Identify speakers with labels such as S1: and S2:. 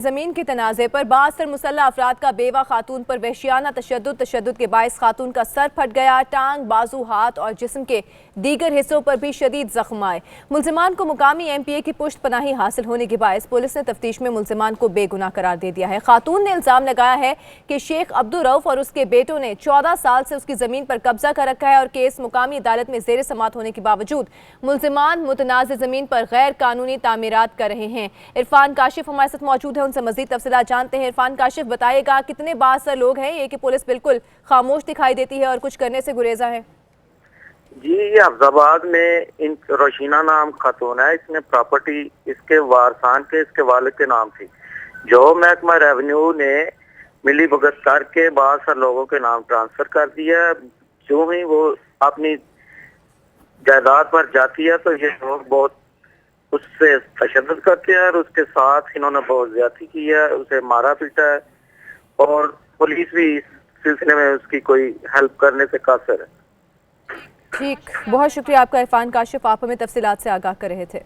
S1: زمین کے تنازع پر بااثر مسلح افراد کا بیوہ خاتون پر وحشیانہ تشدد کے باعث خاتون کا سر پھٹ گیا، ٹانگ، بازو، ہاتھ اور جسم کے دیگر حصوں پر بھی شدید زخم آئے۔ ملزمان کو مقامی ایم پی اے کی پشت پناہی حاصل ہونے کے باعث پولیس نے تفتیش میں ملزمان کو بے گناہ قرار دے دیا ہے۔ خاتون نے الزام لگایا ہے کہ شیخ عبدالرؤف اور اس کے بیٹوں نے 14 سال سے اس کی زمین پر قبضہ کر رکھا ہے اور کیس مقامی عدالت میں زیر سماعت ہونے کے باوجود ملزمان متنازع زمین پر غیر قانونی تعمیرات کر رہے ہیں۔ عرفان کاشف ہمارے ساتھ موجود ہیں، ان سے مزید تفصیلات جانتے ہیں۔ عرفان کاشف، بتائے گا کتنے بااثر لوگ ہیں یہ کہ پولیس بالکل خاموش دکھائی دیتی ہے اور کچھ کرنے سے گریزاں ہے؟
S2: جی، یہ حفظ آباد میں روشینہ نام خاتون ہے، اس نے پراپرٹی اس کے وارثان کے اس کے والد کے نام تھی، جو محکمہ ریونیو نے ملی بھگت کر کے بااثر لوگوں کے نام ٹرانسفر کر دیا۔ جو ہی وہ اپنی جائیداد پر جاتی ہے تو یہ لوگ بہت اس سے تشدد کرتے ہیں اور اس کے ساتھ انہوں نے بہت زیادتی کی ہے، اسے مارا پیٹا ہے اور پولیس بھی اس سلسلے میں اس کی کوئی ہیلپ کرنے سے قاصر ہے۔
S1: ٹھیک، بہت شکریہ آپ کا عرفان کاشف، آپ ہمیں تفصیلات سے آگاہ کر رہے تھے۔